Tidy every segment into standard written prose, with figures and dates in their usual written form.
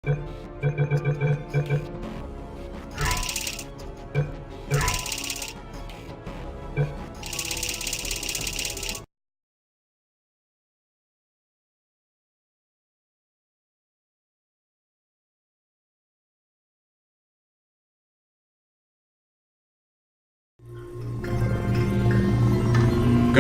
Good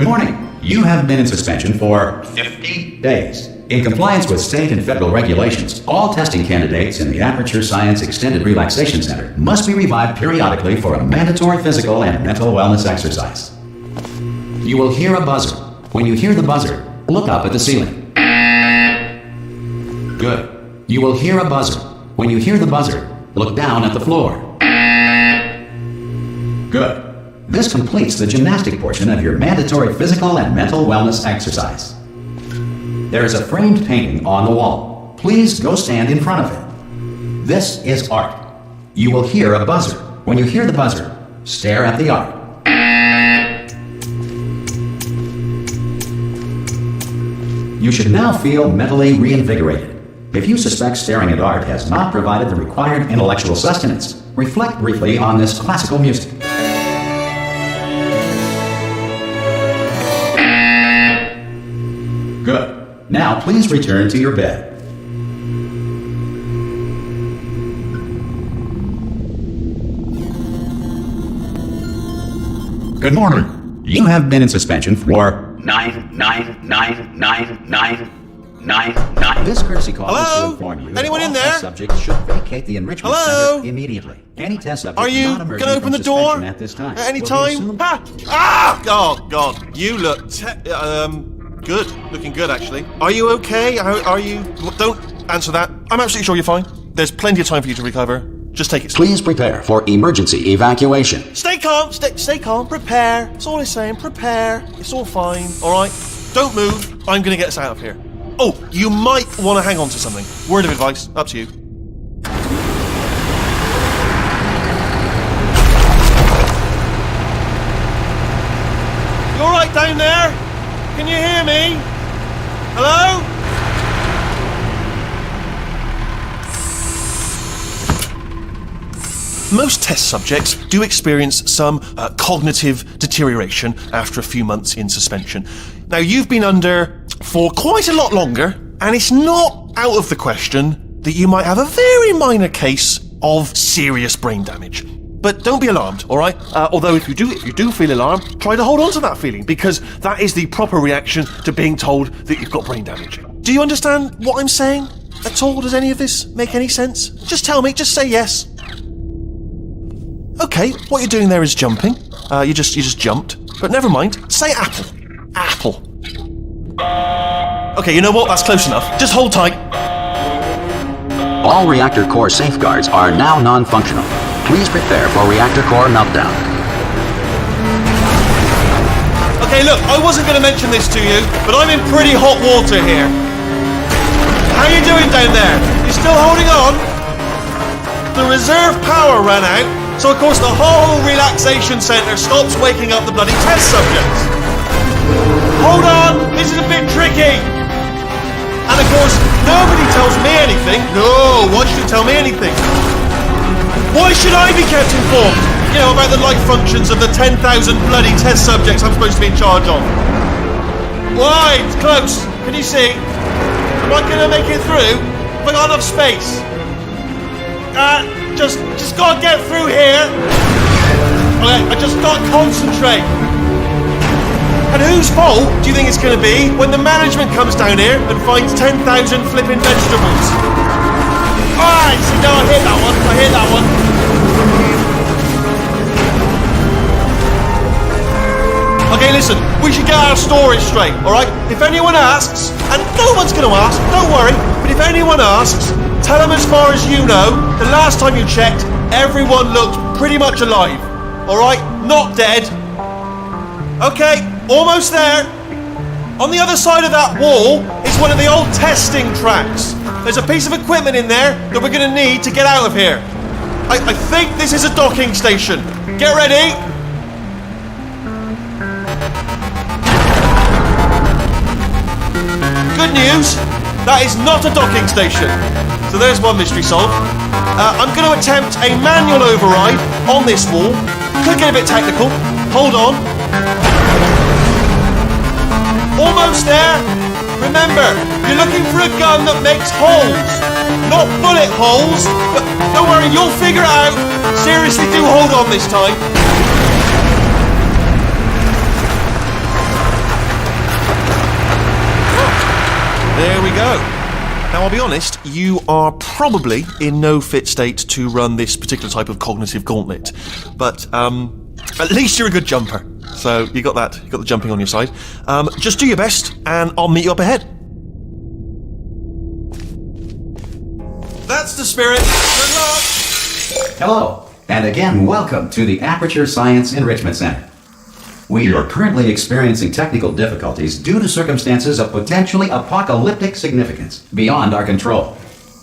morning. You have been in suspension for 50 days. In compliance with state and federal regulations, all testing candidates in the Aperture Science Extended Relaxation Center must be revived periodically for a mandatory physical and mental wellness exercise. You will hear a buzzer. When you hear the buzzer, look up at the ceiling. Good. You will hear a buzzer. When you hear the buzzer, look down at the floor. Good. This completes the gymnastic portion of your mandatory physical and mental wellness exercise. There is a framed painting on the wall. Please go stand in front of it. This is art. You will hear a buzzer. When you hear the buzzer, stare at the art. You should now feel mentally reinvigorated. If you suspect staring at art has not provided the required intellectual sustenance, reflect briefly on this classical music. Good. Now please return to your bed. Good morning. You have been in suspension for 9999999. This courtesy call is to inform you Anyone that in all there? test subjects should vacate the enrichment Hello? center immediately. Any test subject Are you not going emerging to open from the door suspension at this time at any will be time? assumed- Oh, God. You look good. Looking good, actually. Are you okay? Are you... Don't answer that. I'm absolutely sure you're fine. There's plenty of time for you to recover. Just take it slow. Please prepare for emergency evacuation. Stay calm. Stay calm. Prepare. That's all I'm saying. Prepare. It's all fine. All right? Don't move. I'm going to get us out of here. Oh, you might want to hang on to something. Word of advice. Up to you. You all right down there? Can you hear me? Hello? Most test subjects do experience some cognitive deterioration after a few months in suspension. Now, you've been under for quite a lot longer, and it's not out of the question that you might have a very minor case of serious brain damage. But don't be alarmed, all right? Although if you do feel alarmed, try to hold on to that feeling, because that is the proper reaction to being told that you've got brain damage. Do you understand what I'm saying at all? Does any of this make any sense? Just tell me, just say yes. Okay, what you're doing there is jumping. You just jumped. But never mind. Say apple. Apple. Okay, you know what? That's close enough. Just hold tight. All reactor core safeguards are now non-functional. Please prepare for reactor core meltdown. Okay, look, I wasn't going to mention this to you, but I'm in pretty hot water here. How you doing down there? You still holding on? The reserve power ran out. So, of course, the whole relaxation centre stops waking up the bloody test subjects. Hold on, this is a bit tricky. And, of course, nobody tells me anything. No, why should you tell me anything? Why should I be kept informed? You know, about the life functions of the 10,000 bloody test subjects I'm supposed to be in charge of. Why? It's close. Can you see? Am I going to make it through? Have I got enough space? Just gotta get through here. Okay, I just gotta concentrate. And whose fault do you think it's gonna be when the management comes down here and finds 10,000 flipping vegetables? Alright, see, no, I hear that one. Okay, listen, we should get our story straight, alright? If anyone asks, and no one's gonna ask, don't worry, but if anyone asks, tell them as far as you know, the last time you checked, everyone looked pretty much alive. Alright? Not dead. Okay, almost there. On the other side of that wall is one of the old testing tracks. There's a piece of equipment in there that we're going to need to get out of here. I think this is a docking station. Get ready. Good news, that is not a docking station. So there's one mystery solved. I'm going to attempt a manual override on this wall. Could get a bit technical. Hold on. Almost there. Remember, you're looking for a gun that makes holes. Not bullet holes. But don't worry, you'll figure it out. Seriously, do hold on this time. There we go. Now, I'll be honest, you are probably in no fit state to run this particular type of cognitive gauntlet. But, at least you're a good jumper. So, you got that. You got the jumping on your side. Just do your best, and I'll meet you up ahead. That's the spirit. Good luck! Hello, and again, welcome to the Aperture Science Enrichment Center. We are currently experiencing technical difficulties due to circumstances of potentially apocalyptic significance beyond our control.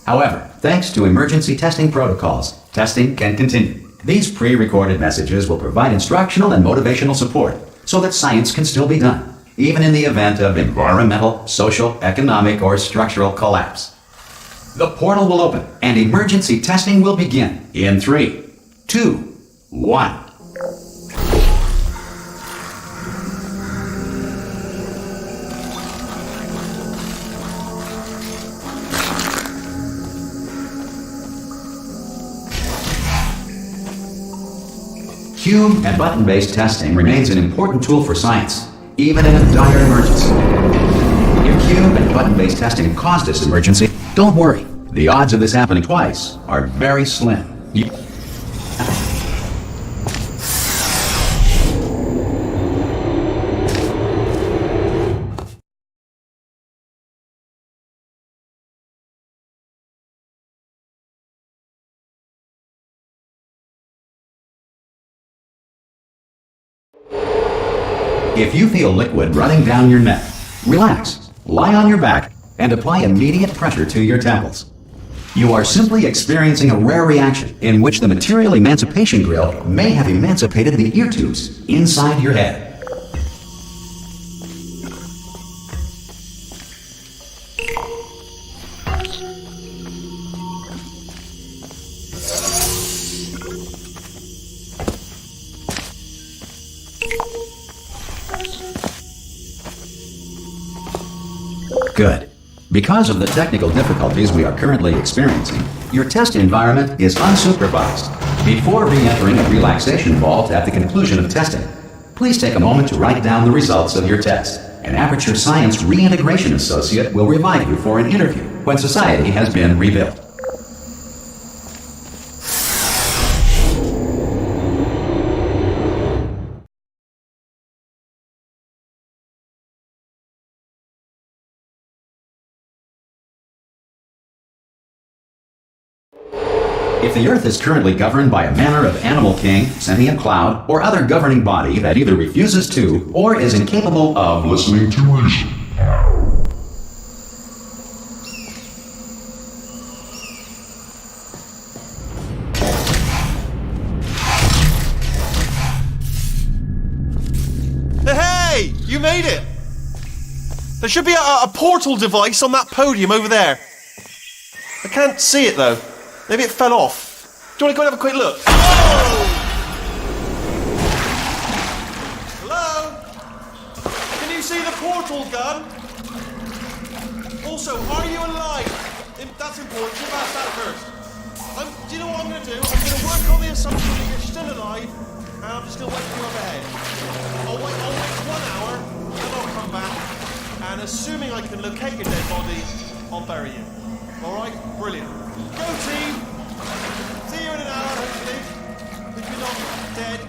However, thanks to emergency testing protocols, testing can continue. These pre-recorded messages will provide instructional and motivational support so that science can still be done, even in the event of environmental, social, economic, or structural collapse. The portal will open and emergency testing will begin in 3, 2, 1. Cube and button-based testing remains an important tool for science, even in a dire emergency. If cube and button-based testing caused this emergency, don't worry. The odds of this happening twice are very slim. If you feel liquid running down your neck, relax, lie on your back, and apply immediate pressure to your temples. You are simply experiencing a rare reaction in which the material emancipation grill may have emancipated the ear tubes inside your head. Good. Because of the technical difficulties we are currently experiencing, your test environment is unsupervised. Before re-entering a relaxation vault at the conclusion of testing, please take a moment to write down the results of your test. An Aperture Science Reintegration Associate will revive you for an interview when society has been rebuilt. If the Earth is currently governed by a manner of animal king, sentient cloud, or other governing body that either refuses to or is incapable of listening to reason, Hey! You made it! There should be a portal device on that podium over there. I can't see it though. Maybe it fell off. Do you want to go and have a quick look? Whoa! Hello? Can you see the portal gun? Also, are you alive? That's important. You've asked that first. Do you know what I'm going to do? I'm going to work on the assumption that you're still alive, and I'm just going to wait for you up ahead. I'll wait 1 hour, then I'll come back, and assuming I can locate your dead body, I'll bury you. Alright? Brilliant. Go team! See you in an hour, hopefully. If you're not dead.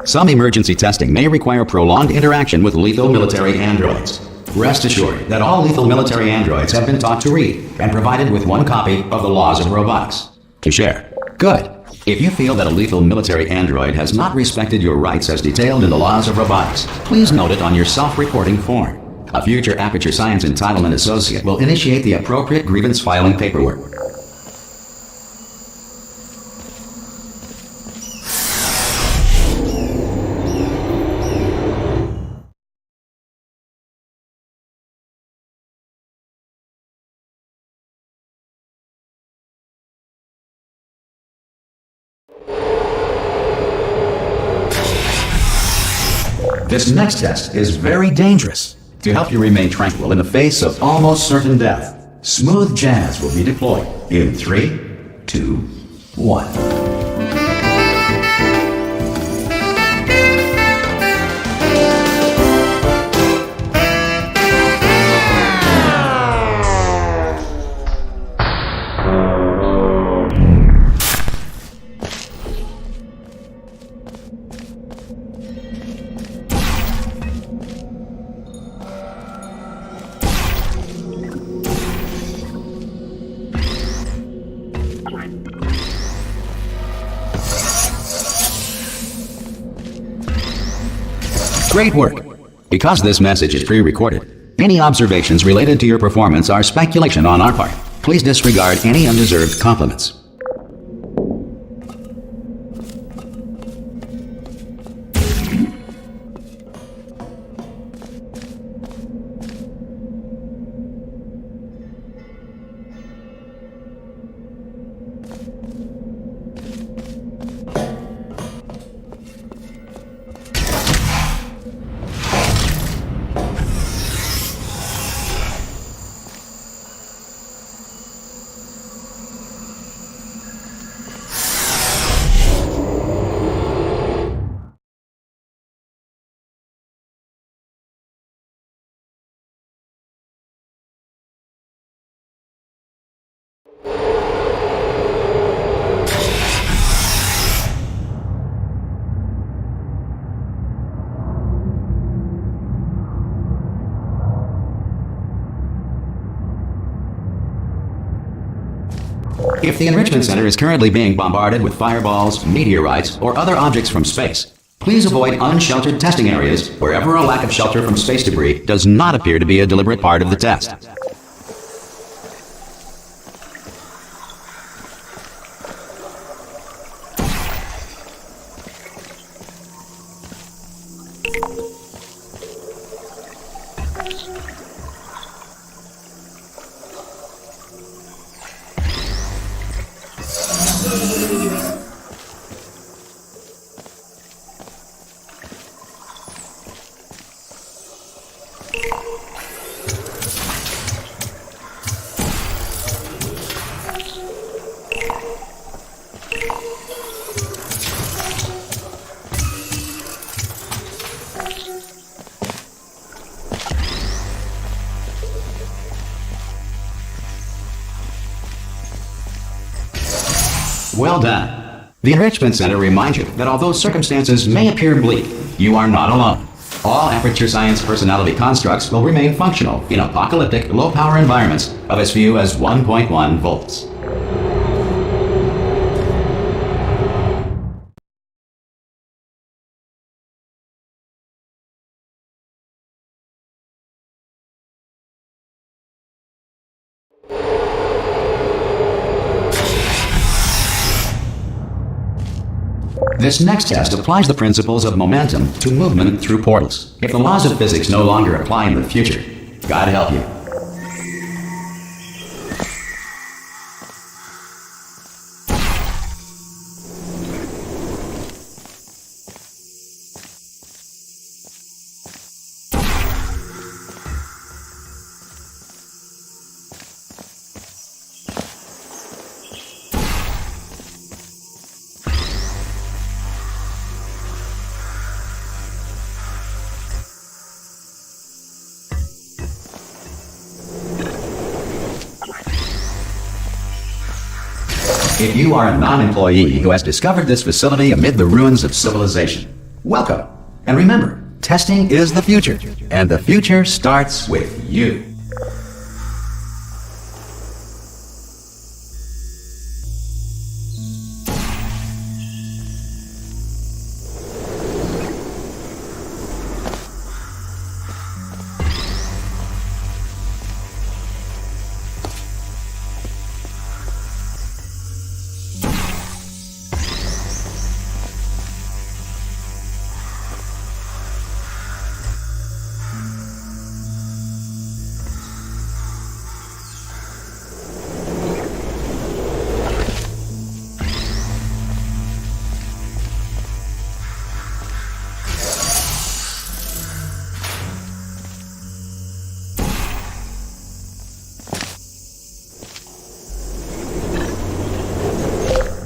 Some emergency testing may require prolonged interaction with lethal military androids. Rest assured that all lethal military androids have been taught to read and provided with one copy of the laws of robotics to share. Good. If you feel that a lethal military android has not respected your rights as detailed in the laws of robotics, please note it on your self-reporting form. A future Aperture Science Entitlement Associate will initiate the appropriate grievance filing paperwork. This next test is very dangerous. To help you remain tranquil in the face of almost certain death, smooth jazz will be deployed in 3, 2, 1. Great work! Because this message is pre-recorded, any observations related to your performance are speculation on our part. Please disregard any undeserved compliments. If the Enrichment Center is currently being bombarded with fireballs, meteorites, or other objects from space, please avoid unsheltered testing areas wherever a lack of shelter from space debris does not appear to be a deliberate part of the test. Well done. The Enrichment Center reminds you that although circumstances may appear bleak, you are not alone. All Aperture Science personality constructs will remain functional in apocalyptic, low-power environments of as few as 1.1 volts. This next test applies the principles of momentum to movement through portals. If the laws of physics no longer apply in the future, God help you. If you are a non-employee who has discovered this facility amid the ruins of civilization, welcome. And remember, testing is the future, and the future starts with you.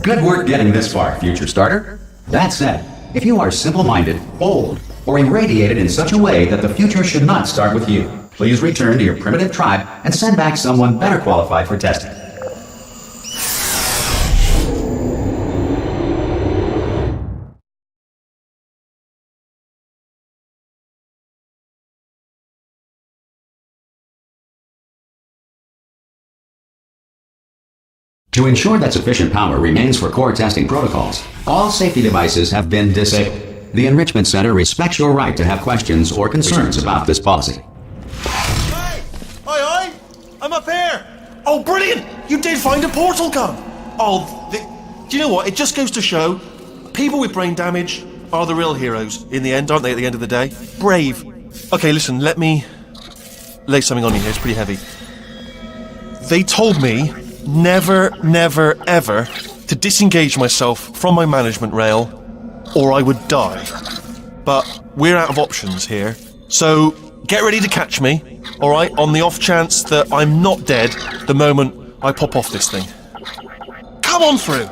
Good work getting this far, future starter. That said, if you are simple-minded, old, or irradiated in such a way that the future should not start with you, please return to your primitive tribe and send back someone better qualified for testing. To ensure that sufficient power remains for core testing protocols, all safety devices have been disabled. The Enrichment Center respects your right to have questions or concerns about this policy. Hey! Aye, I'm up here! Oh, brilliant! You did find a portal gun! Do you know what? It just goes to show, people with brain damage are the real heroes in the end, aren't they, at the end of the day? Brave. Okay, listen, let me lay something on you here. It's pretty heavy. They told me never, never, ever to disengage myself from my management rail or I would die. But we're out of options here. So get ready to catch me, alright, on the off chance that I'm not dead the moment I pop off this thing. Come on through!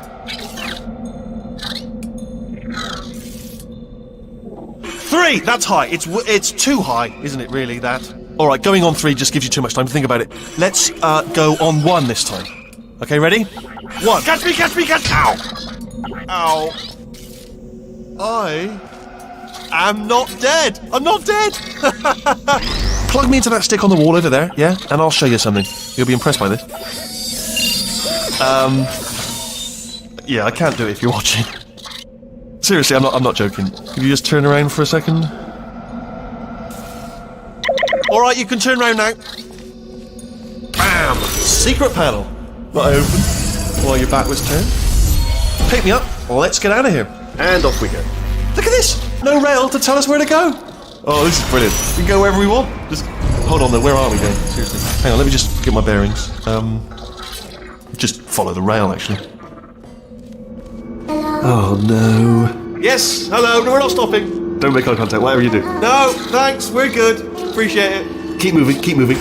3! That's high. It's too high, isn't it, really, that? Alright, going on 3 just gives you too much time to think about it. Let's go on 1 this time. Okay, ready? 1. Catch me, catch me, catch me! Ow! Ow. I am not dead! I'm not dead! Plug me into that stick on the wall over there, yeah? And I'll show you something. You'll be impressed by this. Yeah, I can't do it if you're watching. Seriously, I'm not joking. Could you just turn around for a second? Alright, you can turn around now. Bam! Secret panel. Not open. While your back was turned. Pick me up. Let's get out of here. And off we go. Look at this! No rail to tell us where to go. Oh, this is brilliant. We can go wherever we want. Just hold on though, where are we going? Seriously. Hang on, let me just get my bearings. Just follow the rail, actually. Oh no. Yes, hello, no, we're not stopping. Don't make eye contact, whatever you do. No, thanks, we're good. Appreciate it. Keep moving, keep moving.